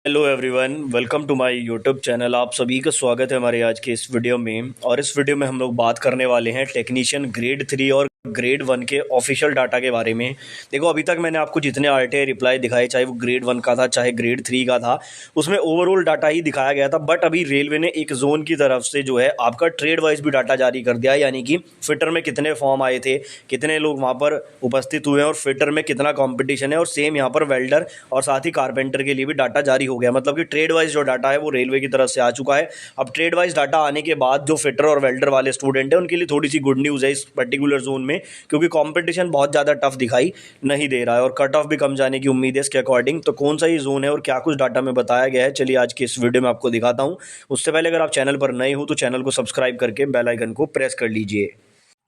Hello everyone, welcome to my YouTube channel. आप सभी का स्वागत है हमारे आज के इस वीडियो में। और इस वीडियो में हम लोग बात करने वाले हैं टेक्नीशियन ग्रेड 3 और ग्रेड 1 के ऑफिशियल डाटा के बारे में। देखो, अभी तक मैंने आपको जितने आरटीआई रिप्लाई दिखाए, चाहे वो ग्रेड 1 का था चाहे ग्रेड 3 का था, उसमें ओवरऑल डाटा ही दिखाया गया था। बट अभी रेलवे ने एक जोन की तरफ से जो है आपका ट्रेड वाइज भी डाटा जारी कर दिया है, यानी कि फिटर में कितने फॉर्म आए थे, कितने लोग वहाँ पर उपस्थित हुए हैं और फिटर में कितना कॉम्पिटिशन है। और सेम यहाँ पर वेल्डर और साथ ही कारपेंटर के लिए भी डाटा जारी हो गया। मतलब कि ट्रेड वाइज जो डाटा है वो रेलवे की तरफ से आ चुका है। अब ट्रेड वाइज डाटा आने के बाद जो फिटर और वेल्डर वाले स्टूडेंट हैं उनके लिए थोड़ी सी गुड न्यूज़ है इस पर्टिकुलर जोन में, क्योंकि कंपटीशन बहुत ज़्यादा टफ दिखाई नहीं दे रहा है और कट ऑफ भी कम जाने की उम्मीद है इसके अकॉर्डिंग। तो कौन सा ये जोन है और क्या कुछ डाटा में बताया गया है, चलिए आज के इस वीडियो में आपको दिखाता हूँ। उससे पहले अगर आप चैनल पर नए हो तो चैनल को सब्सक्राइब करके बेल आइकन को प्रेस कर लीजिए।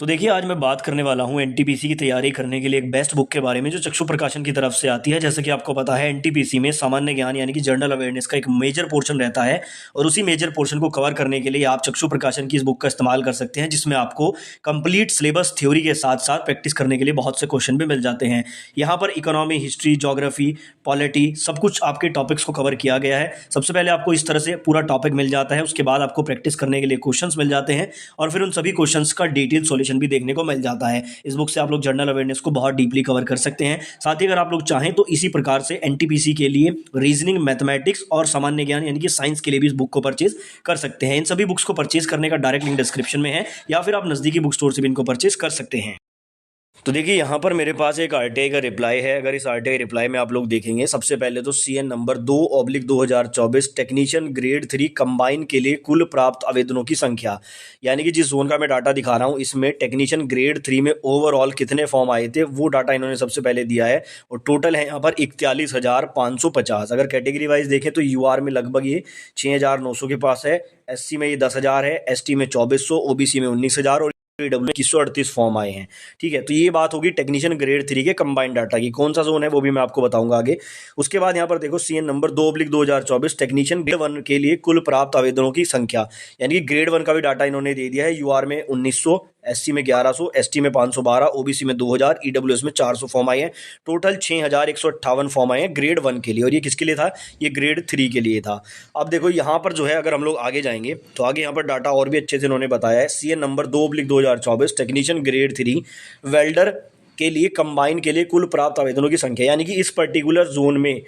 तो देखिए, आज मैं बात करने वाला हूँ एनटीपीसी की तैयारी करने के लिए एक बेस्ट बुक के बारे में, जो चक्षु प्रकाशन की तरफ से आती है। जैसे कि आपको पता है, एनटीपीसी में सामान्य ज्ञान यानी कि जनरल अवेयरनेस का एक मेजर पोर्शन रहता है और उसी मेजर पोर्शन को कवर करने के लिए आप चक्षु प्रकाशन की इस बुक का इस्तेमाल कर सकते हैं, जिसमें आपको कंप्लीट सिलेबस थ्योरी के साथ साथ प्रैक्टिस करने के लिए बहुत से क्वेश्चन भी मिल जाते हैं। यहाँ पर इकोनॉमी, हिस्ट्री, ज्योग्राफी, पॉलिटी, सब कुछ आपके टॉपिक्स को कवर किया गया है। सबसे पहले आपको इस तरह से पूरा टॉपिक मिल जाता है, उसके बाद आपको प्रैक्टिस करने के लिए क्वेश्चंस मिल जाते हैं और फिर उन सभी क्वेश्चंस का डिटेल सॉल्यूशन भी देखने को मिल जाता है। इस बुक से आप लोग जनरल अवेयरनेस को बहुत डीपली कवर कर सकते हैं। साथ ही अगर आप लोग चाहें तो इसी प्रकार से एनटीपीसी के लिए रीजनिंग, मैथमेटिक्स और सामान्य ज्ञान यानी कि साइंस के लिए भी इस बुक को परचेज कर सकते हैं। इन सभी बुक्स को परचेज करने का डायरेक्ट लिंक डिस्क्रिप्शन में है, या फिर आप नजदीकी बुक स्टोर से भी इनको परचेज कर सकते हैं। तो देखिए, यहाँ पर मेरे पास एक आरटीआई का रिप्लाई है। अगर इस आरटीआई रिप्लाई में आप लोग देखेंगे, सबसे पहले तो CN number 2/2024 technician grade 3 combine के लिए कुल प्राप्त आवेदनों की संख्या, यानी कि जिस जोन का मैं डाटा दिखा रहा हूँ इसमें टेक्नीशियन ग्रेड 3 में ओवरऑल कितने फॉर्म आए थे वो डाटा इन्होंने सबसे पहले दिया है। और टोटल है यहाँ पर 41,550। अगर कैटेगरी वाइज देखें तो यूआर में लगभग ये 6,900 के पास है, एससी में ये 10,000 है, एसटी में 2,400, ओबीसी में 19,000 और ईडब्ल्यू 2138 फॉर्म आए हैं। ठीक है, तो ये बात होगी टेक्नीशियन ग्रेड 3 के कंबाइंड डाटा की। कौन सा जोन है वो भी मैं आपको बताऊंगा आगे। उसके बाद यहाँ पर देखो, सीएन नंबर 2/2024 टेक्नीशियन ग्रेड 1 के लिए कुल प्राप्त आवेदनों की संख्या, यानी कि ग्रेड 1 का भी डाटा इन्होंने दे दिया है। यूआर में 1900, एससी में 1100, एसटी में 512, ओबीसी में 2000, ईडब्ल्यूएस में 400 फॉर्म आए हैं। टोटल 6158 फॉर्म आए हैं ग्रेड 1 के लिए। और ये किसके लिए था? ये ग्रेड 3 के लिए था। अब देखो यहाँ पर जो है, अगर हम लोग आगे जाएंगे तो आगे यहाँ पर डाटा और भी अच्छे से इन्होंने बताया है। CN number 2/2024 technician grade 3 welder के लिए कंबाइन के लिए कुल प्राप्त आवेदनों की संख्या, यानी कि इस पर्टिकुलर जोन में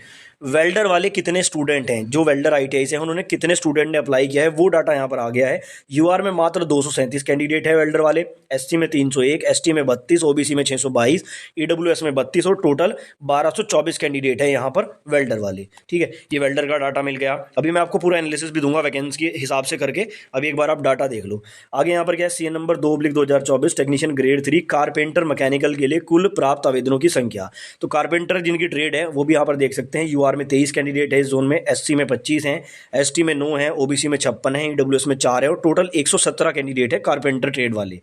वेल्डर वाले कितने स्टूडेंट हैं, जो वेल्डर आईटीआई से हैं उन्होंने कितने स्टूडेंट ने अप्लाई किया है वो डाटा यहाँ पर आ गया है। यूआर में मात्र 237 कैंडिडेट है वेल्डर वाले, एससी में 301, एसटी में 32, ओबीसी में 622, ईडब्ल्यूएस में 32 और टोटल 1224 कैंडिडेट है यहाँ पर वेल्डर वाले। ठीक है, ये वेल्डर का डाटा मिल गया। अभी मैं आपको पूरा एनालिसिस भी दूंगा वैकेंसी के हिसाब से करके। अभी एक बार आप डाटा देख लो। आगे यहाँ पर क्या है, CN number 2/2024 technician grade 3 carpenter mechanical के लिए कुल प्राप्त आवेदनों की संख्या। तो कारपेंटर जिनकी ट्रेड है वो भी यहाँ पर देख सकते हैं। यूआर में 23 कैंडिडेट है इस जोन में, एससी में 25 हैं, एसटी में 9 हैं, ओबीसी में 56 हैं, ईडब्ल्यूएस में 4 है और टोटल 117 कैंडिडेट है कारपेंटर ट्रेड वाले।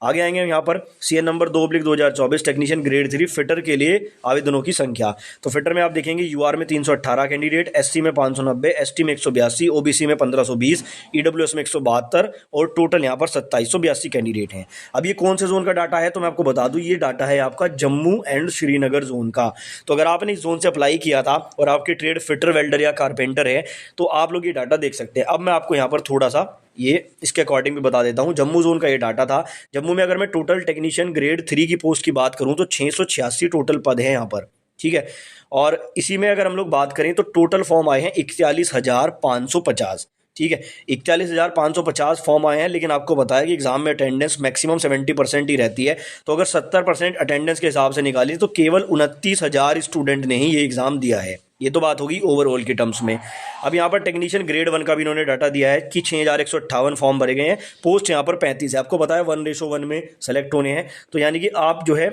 आगे आएंगे यहाँ पर CN number 2/2024 technician grade 3 fitter के लिए आवेदनों की संख्या। तो फिटर में आप देखेंगे, यूआर में 318 कैंडिडेट, एससी में 590, एसटी में 182, ओबीसी में 1520, ईडब्ल्यूएस में 172 और टोटल यहाँ पर 2782 कैंडिडेट हैं। अब ये कौन से जोन का डाटा है तो मैं आपको बता दूं, ये डाटा है आपका जम्मू एंड श्रीनगर जोन का। तो अगर आपने इस जोन से अप्लाई किया था और आपकी ट्रेड फिटर, वेल्डर या कारपेंटर है तो आप लोग ये डाटा देख सकते हैं। अब मैं आपको यहाँ पर थोड़ा सा ये इसके अकॉर्डिंग भी बता देता हूँ। जम्मू जोन का ये डाटा था। जम्मू में अगर मैं टोटल टेक्नीशियन ग्रेड 3 की पोस्ट की बात करूँ तो 686 टोटल पद हैं यहाँ पर। ठीक है, और इसी में अगर हम लोग बात करें तो टोटल फॉर्म आए हैं 41,550। ठीक है, 41,550 फॉर्म आए हैं, लेकिन आपको बताया कि एग्जाम में अटेंडेंस मैक्सिमम 70% ही रहती है। तो अगर 70% अटेंडेंस के हिसाब से निकाली तो केवल 29,000 स्टूडेंट ने ही ये एग्जाम दिया है। ये तो बात होगी ओवरऑल के टर्म्स में। अब यहाँ पर टेक्नीशियन ग्रेड 1 का भी इन्होंने डाटा दिया है कि 6,158 फॉर्म भरे गए हैं। पोस्ट यहाँ पर 35 है। आपको बताया 1:1 में सेलेक्ट होने हैं, तो यानी कि आप जो है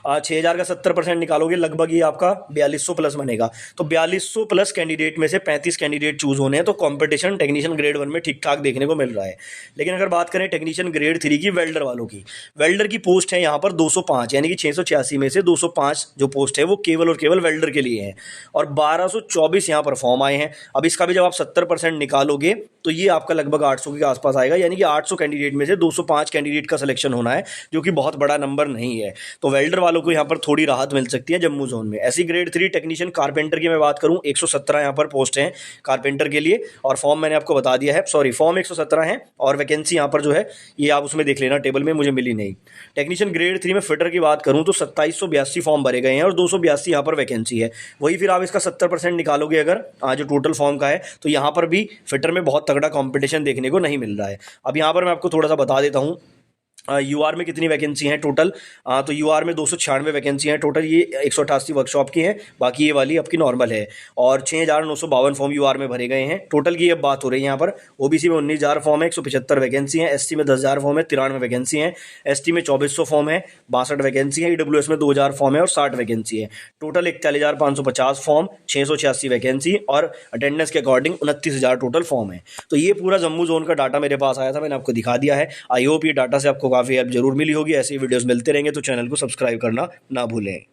6,000 का 70% निकालोगे, लगभग ये आपका 4,200 प्लस बनेगा। तो 4,200 प्लस कैंडिडेट में से 35 कैंडिडेट चूज होने हैं। तो कंपटीशन टेक्नीशियन ग्रेड 1 में ठीक ठाक देखने को मिल रहा है। लेकिन अगर बात करें टेक्नीशियन ग्रेड 3 की वेल्डर वालों की, वेल्डर की पोस्ट है यहाँ पर 205, यानी कि 686 में से 205 जो पोस्ट है वो केवल और केवल वेल्डर के लिए है और 1224 यहाँ पर फॉर्म आए हैं। अब इसका भी जब आप 70% निकालोगे तो ये आपका लगभग 800 के आसपास आएगा, यानी कि 800 कैंडिडेट में से 205 कैंडिडेट का सिलेक्शन होना है, जो कि बहुत बड़ा नंबर नहीं है। तो वेल्डर वेल्डर वालों को यहाँ पर थोड़ी राहत मिल सकती है जम्मू जोन में। ऐसी ग्रेड 3 टेक्नीशियन कारपेंटर की मैं बात करूँ 117 यहाँ पर पोस्ट हैं कारपेंटर के लिए, और फॉर्म मैंने आपको बता दिया है, सॉरी फॉर्म 117 है और वैकेंसी यहाँ पर जो है ये आप उसमें देख लेना, टेबल में मुझे मिली नहीं। टेक्नीशियन ग्रेड 3 में फिटर की बात करूँ तो 2782 फॉर्म भरे गए हैं और 282 यहाँ पर वैकेंसी है। वही फिर आप इसका 70% निकालोगे अगर आज जो टोटल फॉर्म का है, तो यहाँ पर भी फिटर में बहुत तगड़ा कंपटीशन देखने को नहीं मिल रहा है। अब यहाँ पर मैं आपको थोड़ा सा बता देता हूँ यूआर में कितनी वैकेंसी हैं टोटल। तो यूआर में 296 वैकेंसी हैं टोटल, ये 188 वर्कशॉप की हैं, बाकी ये वाली आपकी नॉर्मल है। और 6952 फॉर्म यूआर में भरे गए हैं टोटल की अब बात हो रही है यहाँ पर। ओबीसी में 19000 फॉर्म है, 175 वैकेंसी हैं। एसटी में 10000 फॉर्म है, 93 वैकेंसी हैं। एसटी में 2400 फॉर्म है, 62 वैकेंसी है। ईडब्ल्यूएस में 2000 फॉर्म है और 60 वैकेंसी है। टोटल 41,550 फॉर्म, 686 वैकेंसी और अटेंडेंस के अकॉर्डिंग 29,000 टोटल फॉर्म है। तो ये पूरा जम्मू जोन का डाटा मेरे पास आया था, मैंने आपको दिखा दिया है। आई होप ये डाटा से आपको काफ़ी हेल्प जरूर मिली होगी। ऐसी वीडियोस मिलते रहेंगे तो चैनल को सब्सक्राइब करना ना भूलें।